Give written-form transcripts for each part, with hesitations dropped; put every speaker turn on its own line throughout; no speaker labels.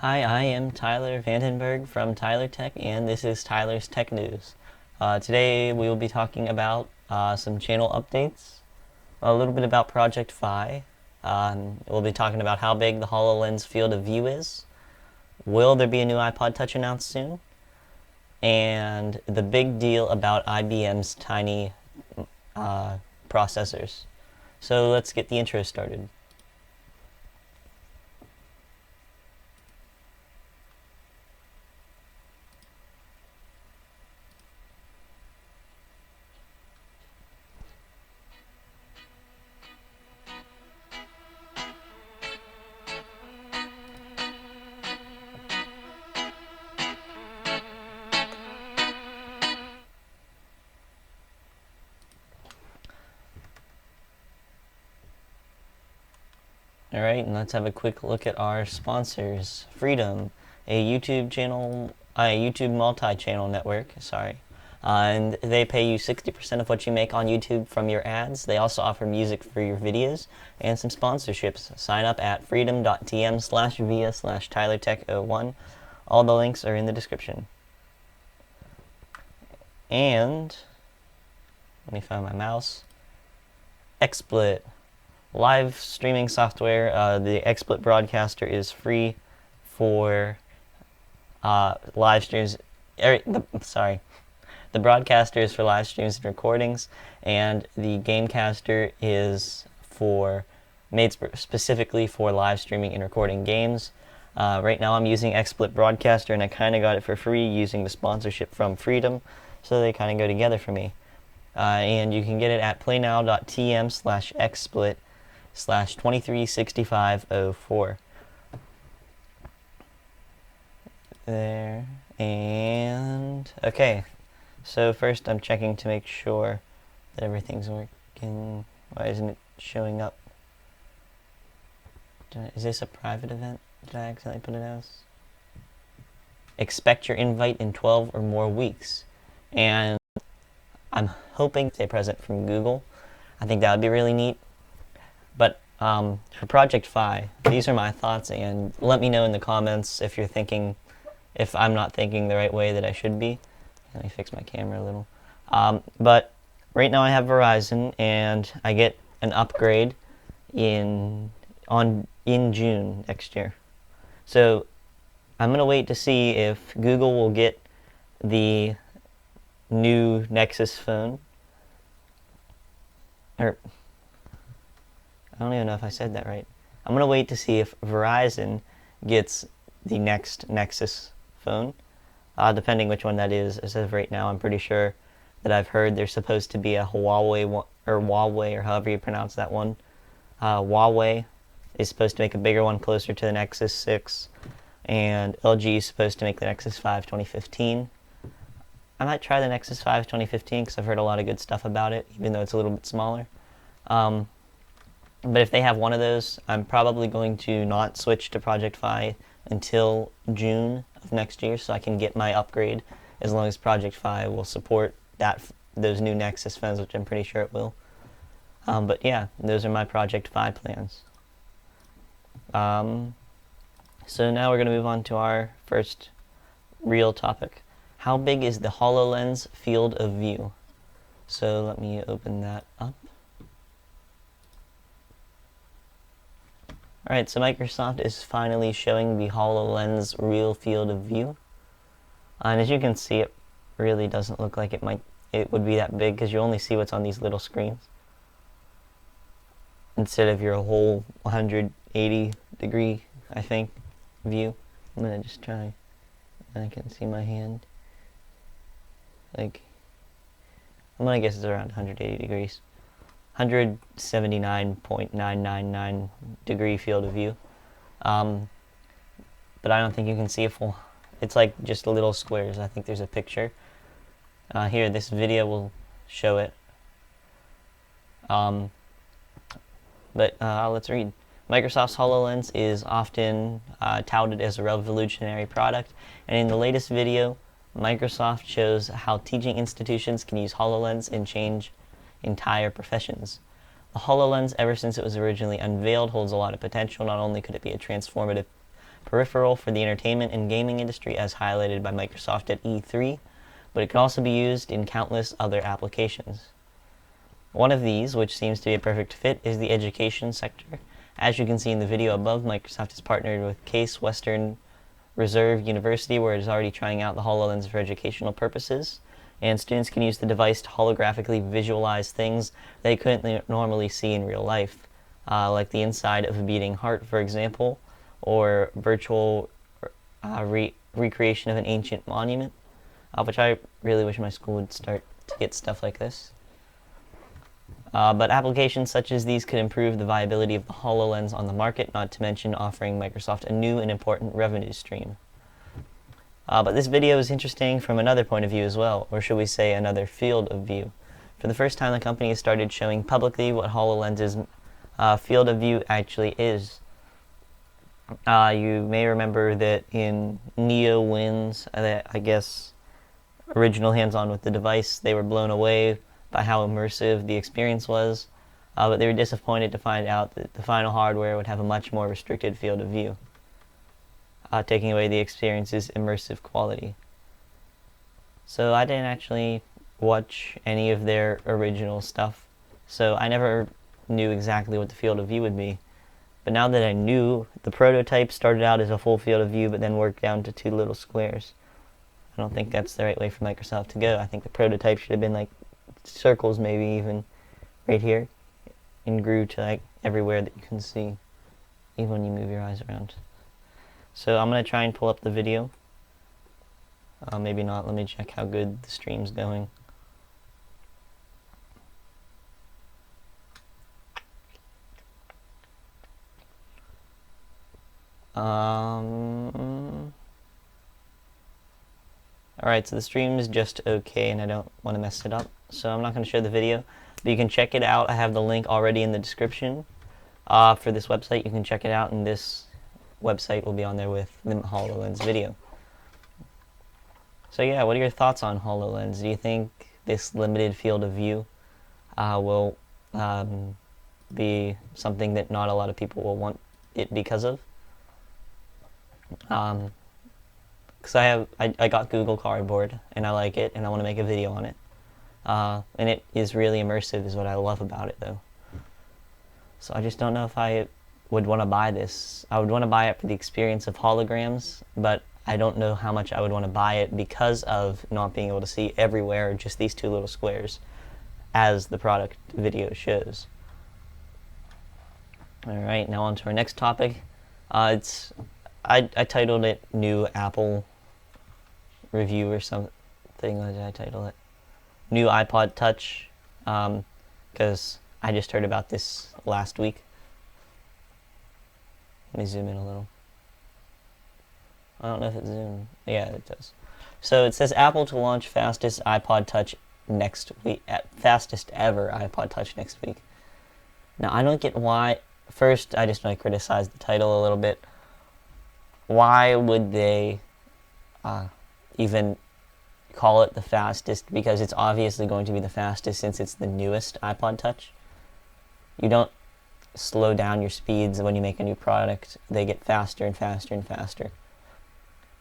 Hi, I am Tyler Vandenberg from Tyler Tech, and this is Tyler's Tech News. Today we will be talking about some channel updates, a little bit about Project Fi. We'll be talking about how big the HoloLens field of view is. Will there be a new iPod Touch announced soon? And the big deal about IBM's tiny processors. So let's get the intro started. Alright, and let's have a quick look at our sponsors. Freedom, a YouTube multi-channel network, and they pay you 60% of what you make on YouTube from your ads. They also offer music for your videos and some sponsorships. Sign up at freedom.tm/via/TylerTech01. All the links are in the description. And, let me find my mouse. XSplit. Live streaming software. The XSplit Broadcaster is free for live streams. The Broadcaster is for live streams and recordings, and the Gamecaster is made specifically for live streaming and recording games. Right now I'm using XSplit Broadcaster, and I kind of got it for free using the sponsorship from Freedom, so they kind of go together for me. And you can get it at playnow.tm/xsplit/236504. There. And okay, so first I'm checking to make sure that everything's working. Why isn't it showing up? Is this a private event? Did I accidentally put it as? Expect your invite in 12 or more weeks. And I'm hoping to stay present from Google. I think that would be really neat. But for Project Fi, these are my thoughts, and let me know in the comments if I'm not thinking the right way that I should be. Let me fix my camera a little. But right now I have Verizon, and I get an upgrade in June next year. So I'm gonna wait to see if Google will get the new Nexus phone. I don't even know if I said that right. I'm going to wait to see if Verizon gets the next Nexus phone, depending which one that is. As of right now, I'm pretty sure that I've heard there's supposed to be a Huawei one, or Huawei, or however you pronounce that one. Huawei is supposed to make a bigger one closer to the Nexus 6, and LG is supposed to make the Nexus 5 2015. I might try the Nexus 5 2015 because I've heard a lot of good stuff about it, even though it's a little bit smaller. But if they have one of those, I'm probably going to not switch to Project Fi until June of next year, so I can get my upgrade as long as Project Fi will support those new Nexus phones, which I'm pretty sure it will. But yeah, those are my Project Fi plans. So now we're going to move on to our first real topic. How big is the HoloLens field of view? So let me open that up. Alright, so Microsoft is finally showing the HoloLens real field of view. And as you can see, it really doesn't look like it would be that big, because you only see what's on these little screens instead of your whole 180 degree, I think, view. I'm gonna just try. I can see my hand. I'm gonna guess it's around 180 degrees. 179.999 degree field of view. But I don't think you can see a full. It's like just little squares. I think there's a picture. Here, this video will show it. Let's read. Microsoft's HoloLens is often touted as a revolutionary product, and in the latest video, Microsoft shows how teaching institutions can use HoloLens and change entire professions. The HoloLens, ever since it was originally unveiled, holds a lot of potential. Not only could it be a transformative peripheral for the entertainment and gaming industry as highlighted by Microsoft at E3, but it can also be used in countless other applications. One of these, which seems to be a perfect fit, is the education sector. As you can see in the video above, Microsoft has partnered with Case Western Reserve University, where it is already trying out the HoloLens for educational purposes, and students can use the device to holographically visualize things they couldn't normally see in real life, like the inside of a beating heart, for example, or virtual recreation of an ancient monument, which I really wish my school would start to get stuff like this. But applications such as these could improve the viability of the HoloLens on the market, not to mention offering Microsoft a new and important revenue stream. But this video is interesting from another point of view as well, or should we say another field of view. For the first time, the company has started showing publicly what HoloLens's field of view actually is. You may remember that in NeoWin's, I guess, original hands-on with the device, they were blown away by how immersive the experience was, but they were disappointed to find out that the final hardware would have a much more restricted field of view, taking away the experience's immersive quality. So I didn't actually watch any of their original stuff, so I never knew exactly what the field of view would be. But now that I knew, the prototype started out as a full field of view, but then worked down to two little squares. I don't think that's the right way for Microsoft to go. I think the prototype should have been like circles, maybe even right here, and grew to like everywhere that you can see, even when you move your eyes around. So I'm going to try and pull up the video. Maybe not. Let me check how good the stream's going. Alright, so the stream is just okay, and I don't want to mess it up, so I'm not going to show the video, but you can check it out. I have the link already in the description for this website. You can check it out, and this website will be on there with the HoloLens video. So yeah, what are your thoughts on HoloLens? Do you think this limited field of view will be something that not a lot of people will want it because of? Because I got Google Cardboard, and I like it, and I want to make a video on it. And it is really immersive, is what I love about it, though. So I just don't know if I would want to buy this. I would want to buy it for the experience of holograms, but I don't know how much I would want to buy it because of not being able to see everywhere, just these two little squares, as the product video shows. Alright, now on to our next topic. I titled it New Apple Review or something. What did I title it? New iPod Touch, because I just heard about this last week. Let me zoom in a little. I don't know if it zoomed. Yeah, it does. So it says Apple to launch fastest iPod Touch next week, fastest ever iPod Touch next week. Now I don't get why. First, I just want to criticize the title a little bit. Why would they even call it the fastest? Because it's obviously going to be the fastest since it's the newest iPod Touch. You don't slow down your speeds when you make a new product. They get faster and faster and faster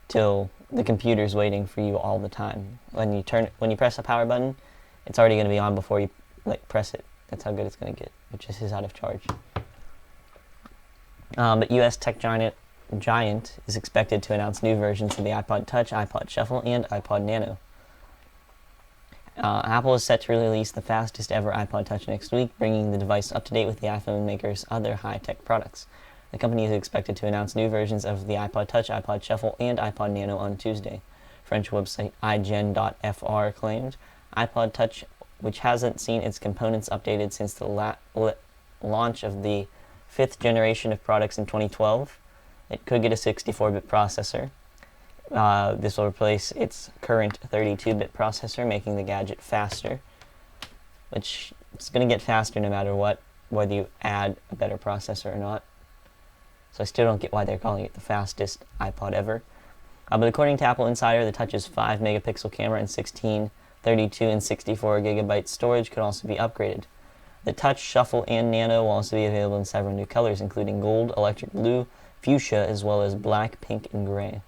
till the computer's waiting for you all the time. When you press the power button, it's already going to be on before you press it. That's how good it's going to get. It just is out of charge. But U.S. tech giant is expected to announce new versions of the iPod Touch, iPod Shuffle, and iPod Nano. Apple is set to release the fastest ever iPod Touch next week, bringing the device up to date with the iPhone maker's other high-tech products. The company is expected to announce new versions of the iPod Touch, iPod Shuffle, and iPod Nano on Tuesday. French website igen.fr claimed iPod Touch, which hasn't seen its components updated since the launch of the 5th generation of products in 2012. It could get a 64-bit processor. This will replace its current 32-bit processor, making the gadget faster, which it's going to get faster no matter what, whether you add a better processor or not. So I still don't get why they're calling it the fastest iPod ever. But according to Apple Insider, the Touch's 5-megapixel camera and 16, 32, and 64 gigabyte storage could also be upgraded. The Touch, Shuffle, and Nano will also be available in several new colors, including gold, electric blue, fuchsia as well as black, pink, and gray.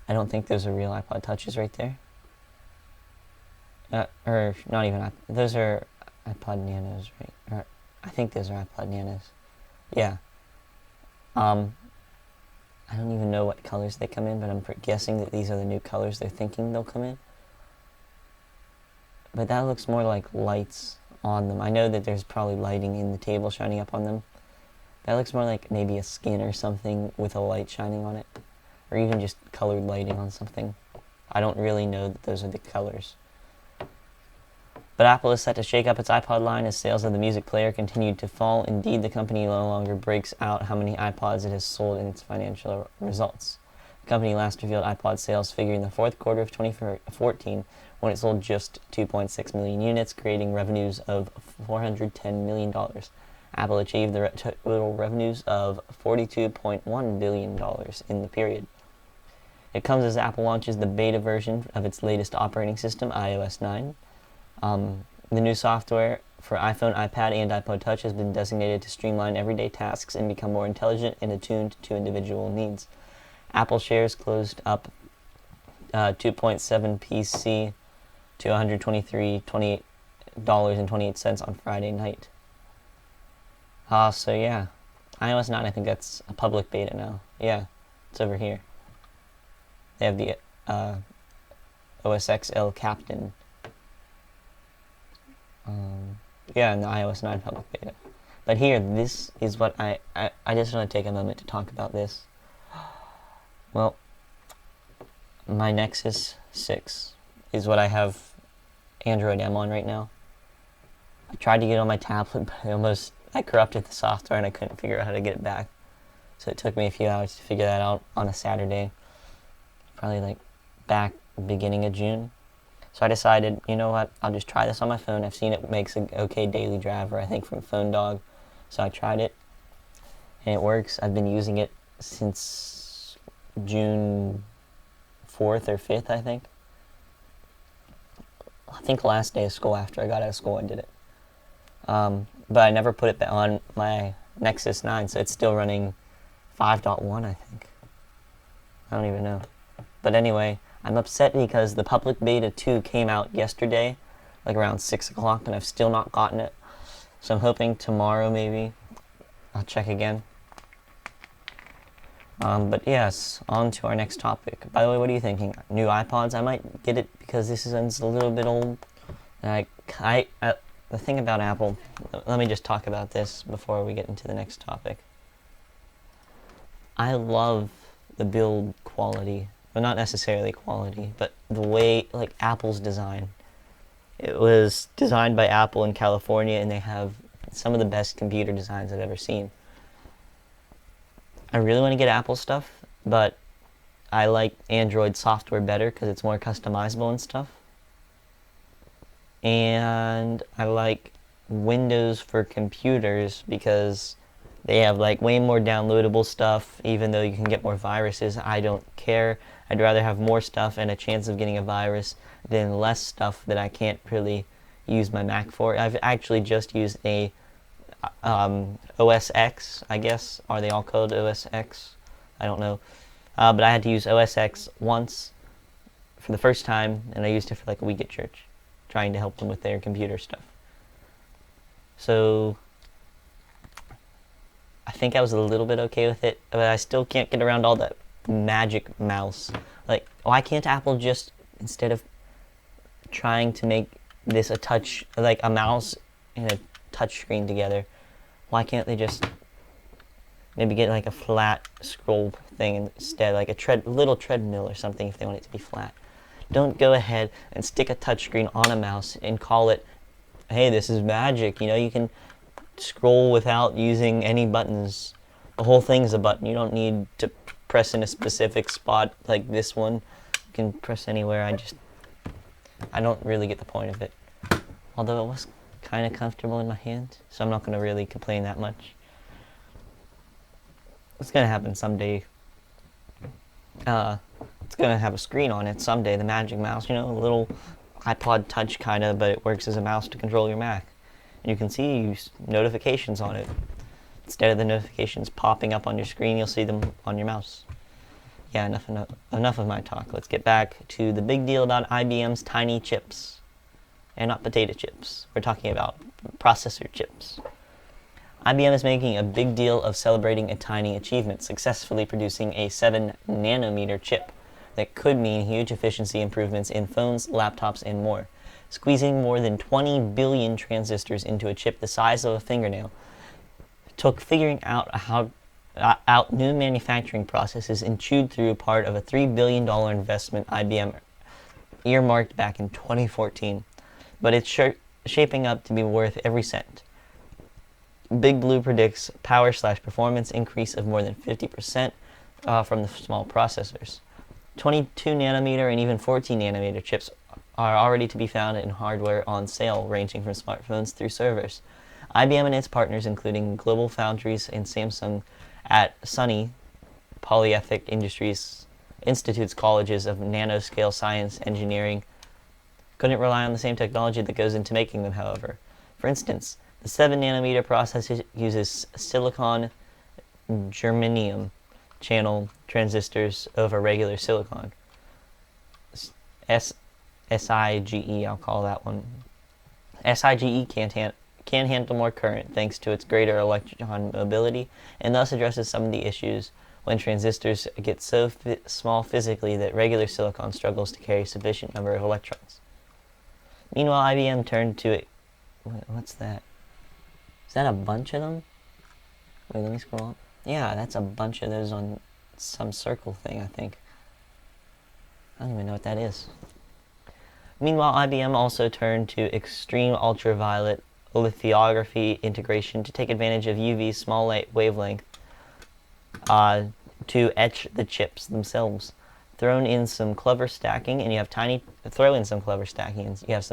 I don't think those are real iPod Touches right there. Or not even, those are iPod Nanos, right? Or, I think those are iPod Nanos. Yeah. I don't even know what colors they come in, but I'm guessing that these are the new colors they're thinking they'll come in. But that looks more like lights on them. I know that there's probably lighting in the table shining up on them. That looks more like maybe a skin or something with a light shining on it. Or even just colored lighting on something. I don't really know that those are the colors. But Apple is set to shake up its iPod line as sales of the music player continued to fall. Indeed, the company no longer breaks out how many iPods it has sold in its financial results. The company last revealed iPod sales figure in the fourth quarter of 2014 when it sold just 2.6 million units, creating revenues of $410 million. Apple achieved the total revenues of $42.1 billion in the period. It comes as Apple launches the beta version of its latest operating system, iOS 9. The new software for iPhone, iPad, and iPod Touch has been designated to streamline everyday tasks and become more intelligent and attuned to individual needs. Apple shares closed up 2.7 PC to $123.28 on Friday night. So yeah, iOS 9, I think that's a public beta now. Yeah, it's over here. They have the OS XL Captain. Yeah, in the iOS 9 public beta. But here, this is what I just want to take a moment to talk about this. Well, my Nexus 6 is what I have Android M on right now. I tried to get it on my tablet, but I corrupted the software and I couldn't figure out how to get it back. So it took me a few hours to figure that out on a Saturday. Probably like back beginning of June. So I decided, you know what, I'll just try this on my phone. I've seen it makes an okay daily driver, I think, from Phone Dog. So I tried it, and it works. I've been using it since June 4th or 5th, I think. I think last day of school, after I got out of school, I did it. But I never put it on my Nexus 9, so it's still running 5.1, I think. I don't even know. But anyway, I'm upset because the public beta 2 came out yesterday, like around 6 o'clock, and I've still not gotten it. So I'm hoping tomorrow maybe I'll check again. But yes, on to our next topic. By the way, what are you thinking? New iPods? I might get it because this is a little bit old. The thing about Apple, let me just talk about this before we get into the next topic. I love the build quality. Well, not necessarily quality, but the way, like, Apple's design. It was designed by Apple in California, and they have some of the best computer designs I've ever seen. I really want to get Apple stuff, but I like Android software better because it's more customizable and stuff. And I like Windows for computers because they have like way more downloadable stuff, even though you can get more viruses. I don't care. I'd rather have more stuff and a chance of getting a virus than less stuff that I can't really use my Mac for. I've actually just used a OS X, I guess. Are they all called OS X? I don't know. But I had to use OS X once for the first time, and I used it for like a week at church, trying to help them with their computer stuff. So I think I was a little bit okay with it, but I still can't get around all that magic mouse. Like, why can't Apple just, instead of trying to make this a touch, like a mouse and a touch screen together, why can't they just maybe get like a flat scroll thing instead, like a little treadmill or something if they want it to be flat? Don't go ahead and stick a touchscreen on a mouse and call it, hey, this is magic. You know, you can scroll without using any buttons. The whole thing's a button. You don't need to press in a specific spot like this one. You can press anywhere. I don't really get the point of it. Although it was kind of comfortable in my hand, so I'm not going to really complain that much. It's going to happen someday. It's going to have a screen on it someday, the Magic Mouse, you know, a little iPod Touch kind of, but it works as a mouse to control your Mac. And you can see notifications on it. Instead of the notifications popping up on your screen, you'll see them on your mouse. Yeah, enough of my talk. Let's get back to the big deal about IBM's tiny chips. And not potato chips. We're talking about processor chips. IBM is making a big deal of celebrating a tiny achievement, successfully producing a 7-nanometer chip that could mean huge efficiency improvements in phones, laptops, and more. Squeezing more than 20 billion transistors into a chip the size of a fingernail took figuring out new manufacturing processes and chewed through part of a $3 billion investment IBM earmarked back in 2014. But it's shaping up to be worth every cent. Big Blue predicts power/performance increase of more than 50% from the small processors. 22 nanometer and even 14 nanometer chips are already to be found in hardware on sale, ranging from smartphones through servers. IBM and its partners, including Global Foundries and Samsung at SUNY Polytechnic Industries Institute's colleges of nanoscale science engineering, couldn't rely on the same technology that goes into making them, however. For instance, the 7-nanometer process uses silicon germanium channel transistors over regular silicon. SIGE, I'll call that one. SIGE can handle more current thanks to its greater electron mobility, and thus addresses some of the issues when transistors get so small physically that regular silicon struggles to carry a sufficient number of electrons. Meanwhile, IBM turned to it. What's that? Is that a bunch of them? Wait, let me scroll up. Yeah, that's a bunch of those on some circle thing, I think. I don't even know what that is. Meanwhile, IBM also turned to extreme ultraviolet lithography integration to take advantage of UV's small wavelength to etch the chips themselves. Throw in some clever stacking, and you have some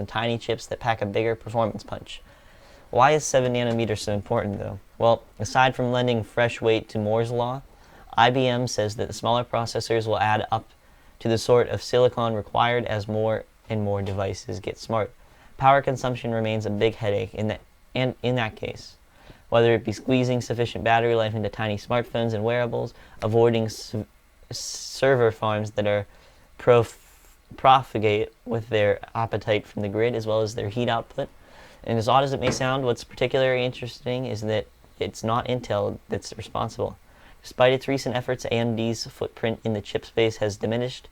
tiny chips that pack a bigger performance punch. Why is 7 nanometers so important, though? Well, aside from lending fresh weight to Moore's law, IBM says that the smaller processors will add up to the sort of silicon required as more and more devices get smart. Power consumption remains a big headache in that case. Whether it be squeezing sufficient battery life into tiny smartphones and wearables, avoiding server farms that are profligate with their appetite from the grid as well as their heat output. And as odd as it may sound, what's particularly interesting is that it's not Intel that's responsible. Despite its recent efforts, AMD's footprint in the chip space has diminished,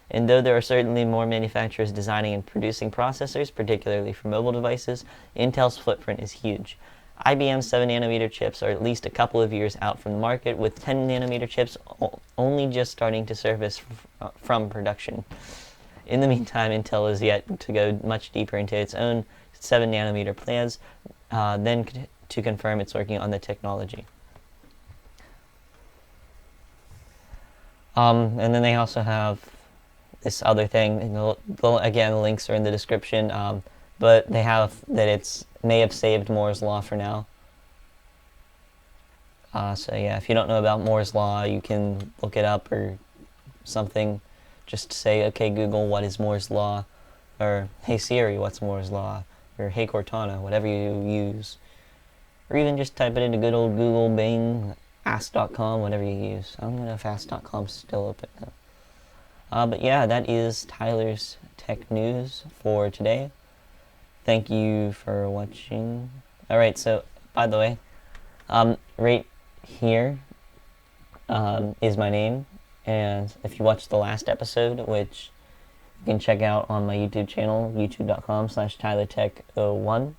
and though there are certainly more manufacturers designing and producing processors, particularly for mobile devices, Intel's footprint is huge. IBM's 7-nanometer chips are at least a couple of years out from the market, with 10-nanometer chips only just starting to surface from production. In the meantime, Intel is yet to go much deeper into its own 7-nanometer plans, then to confirm it's working on the technology. And then they also have this other thing, and again, the links are in the description, but they have that it's may have saved Moore's law for now. So yeah, if you don't know about Moore's law, you can look it up or something. Just say, okay, Google, what is Moore's law? Or, hey Siri, what's Moore's law? Or, hey Cortana, whatever you use. Or even just type it into good old Google, Bing, Ask.com, whatever you use. I don't know if Ask.com is still open now. But yeah, that is Tyler's Tech News for today. Thank you for watching. Alright, so, by the way, right here is my name, and if you watched the last episode, which you can check out on my YouTube channel, youtube.com/TylerTech01,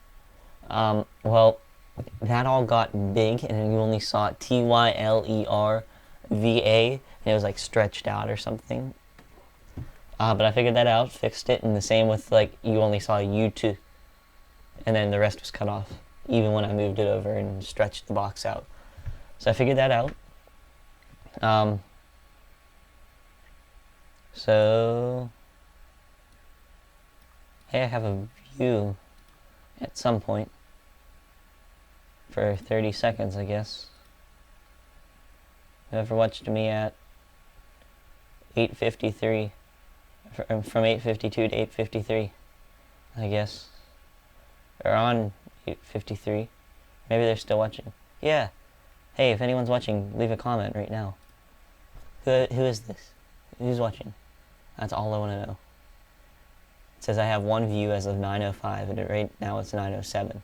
well, that all got big, and you only saw TYLERVA, and it was like stretched out or something. But I figured that out, fixed it, and the same with, like, you only saw YouTube, and then the rest was cut off, even when I moved it over and stretched the box out. So I figured that out. So, hey, I have a view at some point for 30 seconds, I guess. Whoever watched me at 8:53, from 8:52 to 8:53, I guess. Or on 8:53. Maybe they're still watching. Yeah, Hey, if anyone's watching, leave a comment right now. Who is this? Who's watching? That's all I want to know. It says I have one view as of 9:05, and right now it's 9:07.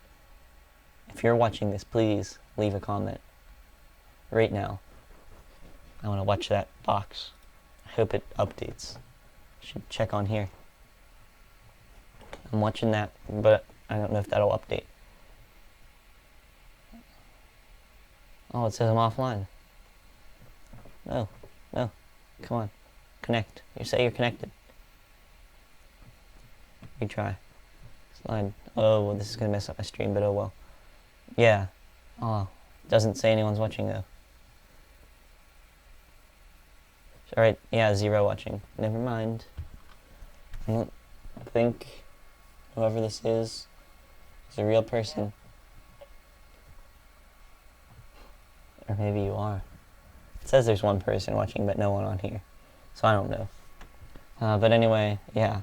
If you're watching this, please leave a comment. Right now. I want to watch that box. I hope it updates. Should check on here. I'm watching that, but I don't know if that'll update. Oh, it says I'm offline. No, no. Come on. Connect. You say you're connected. Retry. Slide. Oh, well, this is going to mess up my stream, but oh well. Yeah. Oh, doesn't say anyone's watching, though. Alright, yeah, 0 watching. Never mind. I don't think whoever this is a real person. Or maybe you are. It says there's one person watching, but no one on here. So I don't know. But anyway, yeah.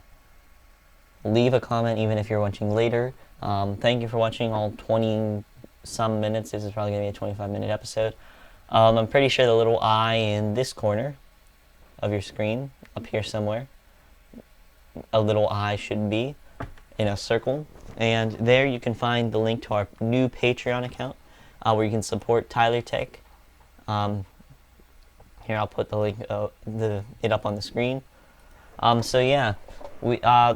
Leave a comment even if you're watching later. Thank you for watching all 20-some minutes. This is probably going to be a 25-minute episode. I'm pretty sure the little eye in this corner of your screen, up here somewhere, a little eye should be in a circle. And there you can find the link to our new Patreon account, where you can support Tyler Tech. Here, I'll put the link, it up on the screen. So yeah,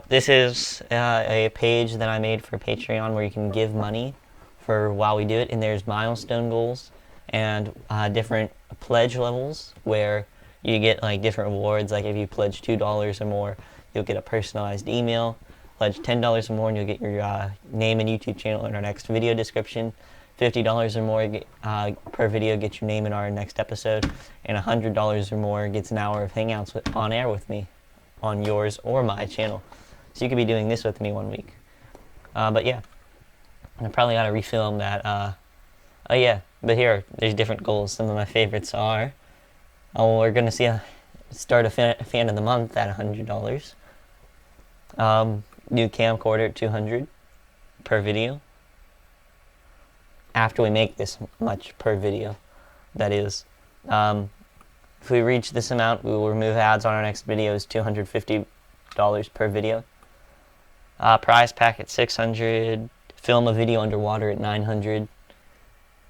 this is a page that I made for Patreon where you can give money for while we do it, and there's milestone goals and different pledge levels where you get like different rewards. Like if you pledge $2 or more, you'll get a personalized email. Pledge $10 or more, and you'll get your name and YouTube channel in our next video description. $50 or more per video gets your name in our next episode, and $100 or more gets an hour of hangouts on air with me on yours or my channel. So you could be doing this with me one week. But yeah, I probably got to refilm that. Oh yeah, but there's different goals. Some of my favorites are, we're going to start a fan of the month at $100. New camcorder at $200 per video. After we make this much per video, that is. If we reach this amount, we will remove ads on our next videos, $250 per video. Prize pack at $600, film a video underwater at $900,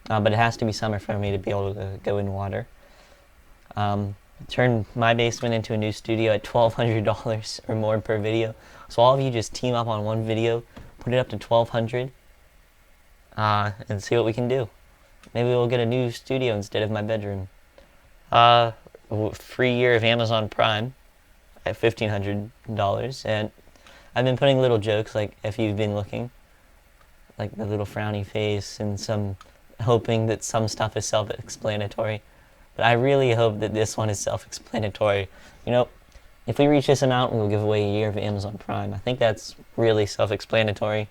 but it has to be summer for me to be able to go in water. Turn my basement into a new studio at $1,200 or more per video. So all of you just team up on one video, put it up to $1,200, and see what we can do. Maybe we'll get a new studio instead of my bedroom. Free year of Amazon Prime at $1,500, and I've been putting little jokes, like if you've been looking, like the little frowny face and hoping that some stuff is self-explanatory. But I really hope that this one is self-explanatory. You know, if we reach this amount, we'll give away a year of Amazon Prime. I think that's really self-explanatory.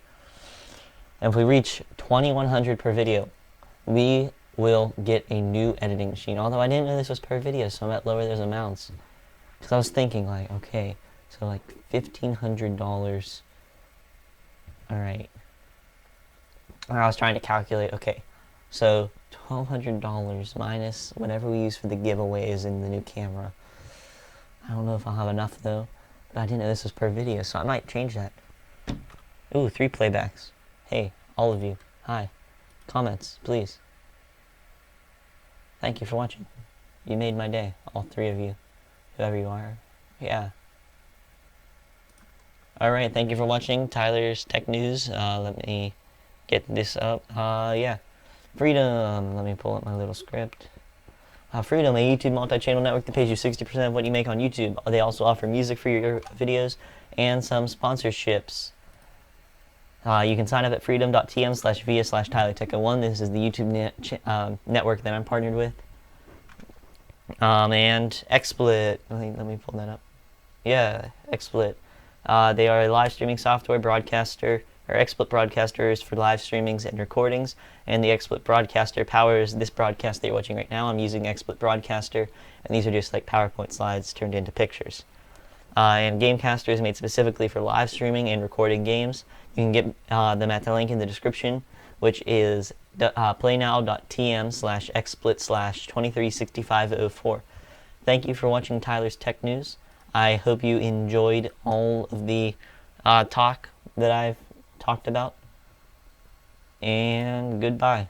And if we reach 2,100 per video, we will get a new editing machine. Although I didn't know this was per video, so I might lower those amounts. Because I was thinking, like, okay, so like $1,500. Alright. I was trying to calculate, okay, so $1,200 minus whatever we use for the giveaways and the new camera. I don't know if I'll have enough though, but I didn't know this was per video, so I might change that. Ooh, 3 playbacks. Hey, all of you, hi. Comments, please. Thank you for watching. You made my day, all 3 of you, whoever you are. Yeah. Alright, thank you for watching Tyler's Tech News. Let me get this up. Yeah. Freedom. Let me pull up my little script. Freedom, a YouTube multi-channel network that pays you 60% of what you make on YouTube. They also offer music for your videos and some sponsorships. You can sign up at freedom.tm/via/TylerTech01. This is the YouTube network that I'm partnered with. And XSplit. Let me pull that up. Yeah, XSplit. They are a live streaming software broadcaster, or XSplit broadcasters for live streamings and recordings. And the XSplit broadcaster powers this broadcast that you're watching right now. I'm using XSplit broadcaster, and these are just like PowerPoint slides turned into pictures. And Gamecaster is made specifically for live streaming and recording games. You can get them at the link in the description. which is playnow.tm/xsplit/236504. Thank you for watching Tyler's Tech News. I hope you enjoyed all of the talk that I've talked about. And goodbye.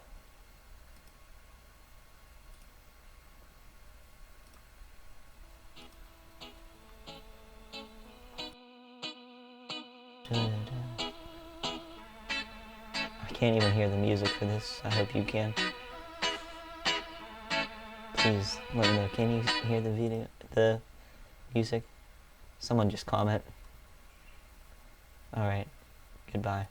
I can't even hear the music for this. I hope you can. Please let me know. Can you hear the music? Someone just comment. Alright. Goodbye.